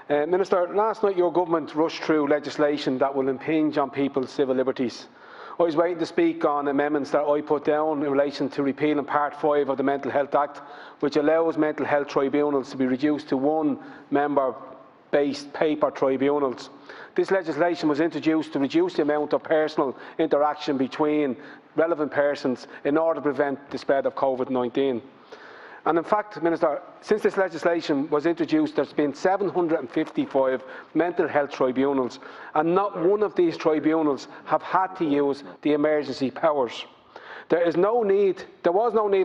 Minister, last night your government rushed through legislation that will impinge on people's civil liberties. I was waiting to speak on amendments that I put down in relation to repealing Part 5 of the Mental Health Act, which allows mental health tribunals to be reduced to one-member-based paper tribunals. This legislation was introduced to reduce the amount of personal interaction between relevant persons in order to prevent the spread of COVID-19. And in fact, Minister, since this legislation was introduced, there's been 755 mental health tribunals, and not one of these tribunals have had to use the emergency powers. There was no need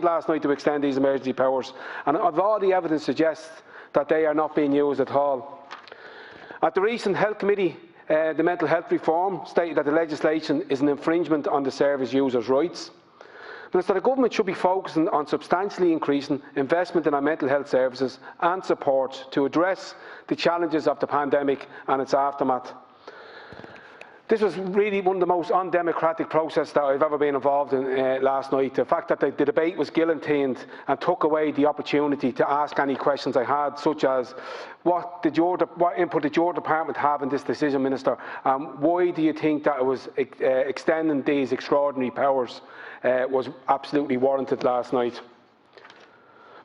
last night to extend these emergency powers, and all the evidence suggests that they are not being used at all. At the recent Health Committee, the mental health reform stated that the legislation is an infringement on the service users' rights. Minister, the government should be focusing on substantially increasing investment in our mental health services and support to address the challenges of the pandemic and its aftermath. This was really one of the most undemocratic processes that I've ever been involved in last night. The fact that the debate was guillotined and took away the opportunity to ask any questions I had, such as what input did your department have in this decision, Minister? Why do you think that it was extending these extraordinary powers was absolutely warranted last night?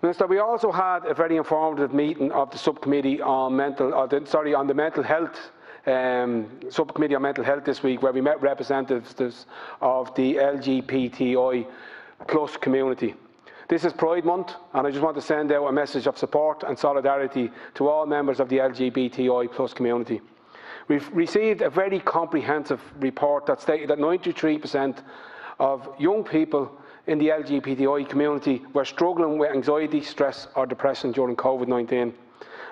Minister, we also had a very informative meeting of the subcommittee on the mental health. Subcommittee on Mental Health this week, where we met representatives of the LGBTI plus community. This is Pride Month, and I just want to send out a message of support and solidarity to all members of the LGBTI plus community. We've received a very comprehensive report that stated that 93% of young people in the LGBTI community were struggling with anxiety, stress or depression during COVID-19.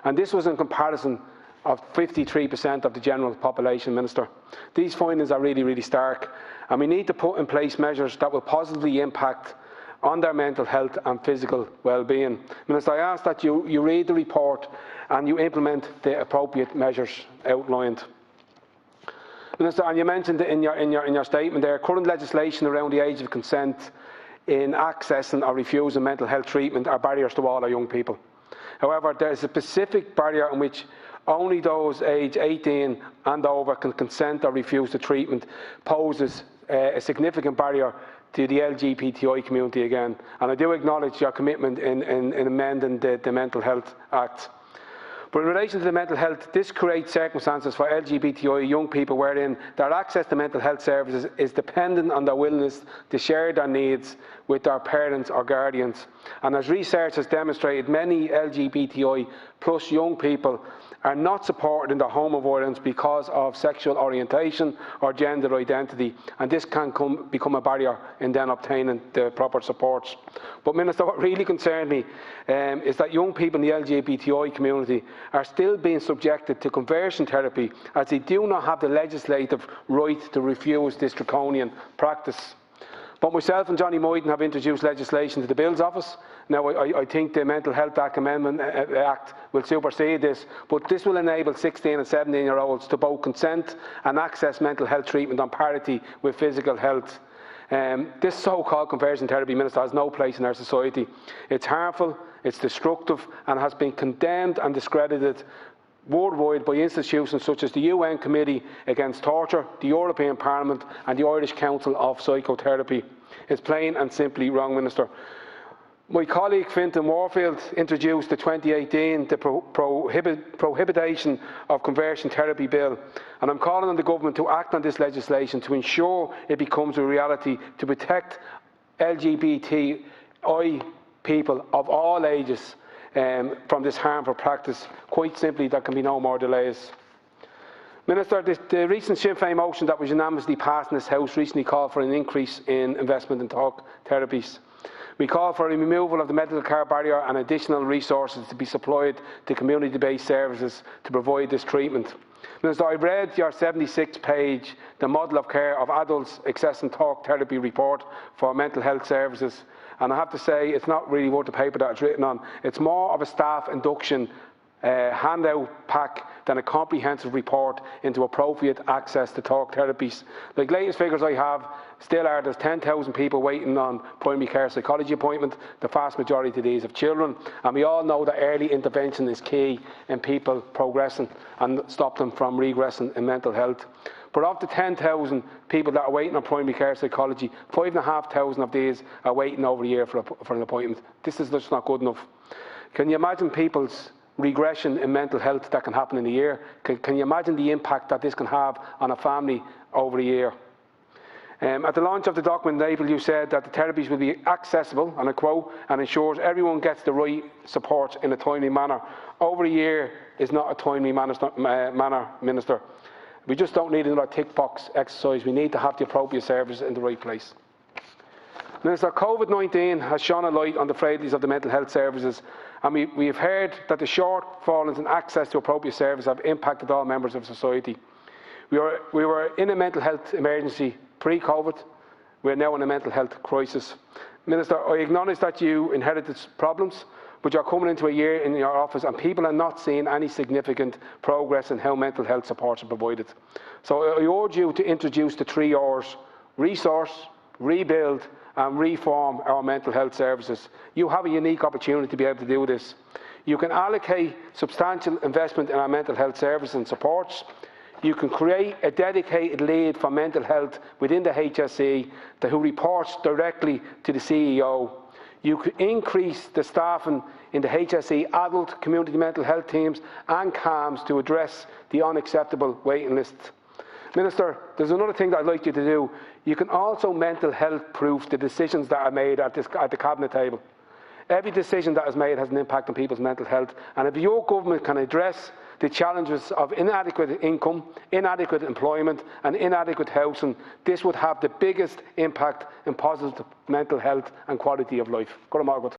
And this was in comparison of 53% of the general population, Minister. These findings are really, really stark, and we need to put in place measures that will positively impact on their mental health and physical well-being. Minister, I ask that you read the report and you implement the appropriate measures outlined. Minister, and you mentioned in your statement there, current legislation around the age of consent in accessing or refusing mental health treatment are barriers to all our young people. However, there is a specific barrier in which only those aged 18 and over can consent or refuse the treatment poses a significant barrier to the LGBTI community again. And I do acknowledge your commitment in amending the Mental Health Act. But in relation to the mental health, this creates circumstances for LGBTI young people wherein their access to mental health services is dependent on their willingness to share their needs with their parents or guardians. And as research has demonstrated, many LGBTI plus young people are not supported in their home avoidance because of sexual orientation or gender identity, and this can become a barrier in then obtaining the proper supports. But Minister, what really concerns me is that young people in the LGBTI community are still being subjected to conversion therapy, as they do not have the legislative right to refuse this draconian practice. But myself and Johnny Moyden have introduced legislation to the Bills Office. Now, I think the Mental Health Act Amendment Act will supersede this, but this will enable 16 and 17-year-olds to both consent and access mental health treatment on parity with physical health. This so-called conversion therapy, Minister, has no place in our society. It's harmful, it's destructive, and has been condemned and discredited worldwide by institutions such as the UN Committee Against Torture, the European Parliament and the Irish Council of Psychotherapy. It's plain and simply wrong, Minister. My colleague Fintan Warfield introduced the 2018 Prohibition of Conversion Therapy Bill, and I'm calling on the government to act on this legislation to ensure it becomes a reality to protect LGBTI people of all ages from this harmful practice. Quite simply, there can be no more delays. Minister, the recent Sinn Féin motion that was unanimously passed in this House recently called for an increase in investment in talk therapies. We call for a removal of the medical care barrier and additional resources to be supplied to community-based services to provide this treatment. Minister, I read your 76-page The Model of Care of Adults Accessing Talk Therapy report for mental health services, and I have to say it's not really worth the paper that it's written on. It's more of a staff induction handout pack than a comprehensive report into appropriate access to talk therapies. The latest figures I have still are there's 10,000 people waiting on primary care psychology appointment. The vast majority of these have children, and we all know that early intervention is key in people progressing and stop them from regressing in mental health. But of the 10,000 people that are waiting on primary care psychology, 5,500 of these are waiting over a year for an appointment. This is just not good enough. Can you imagine people's regression in mental health that can happen in a year? Can you imagine the impact that this can have on a family over a year? At the launch of the document in April, you said that the therapies will be accessible, and I quote, and ensures everyone gets the right support in a timely manner. Over a year is not a timely manner, Minister. We just don't need another tick box exercise. We need to have the appropriate services in the right place. Minister, COVID-19 has shone a light on the frailties of the mental health services, and we have heard that the shortfalls in access to appropriate services have impacted all members of society. We were in a mental health emergency pre-COVID. We are now in a mental health crisis. Minister, I acknowledge that you inherited problems, but you're coming into a year in your office and people are not seeing any significant progress in how mental health supports are provided. So I urge you to introduce the 3 R's: resource, rebuild and reform our mental health services. You have a unique opportunity to be able to do this. You can allocate substantial investment in our mental health services and supports. You can create a dedicated lead for mental health within the HSE who reports directly to the CEO. You could increase the staffing in the HSE adult community mental health teams and CAMS to address the unacceptable waiting lists. Minister, there's another thing that I'd like you to do. You can also mental health proof the decisions that are made at the Cabinet table. Every decision that is made has an impact on people's mental health, and if your government can address the challenges of inadequate income, inadequate employment and inadequate housing, this would have the biggest impact in positive mental health and quality of life. Go to Mark Ward.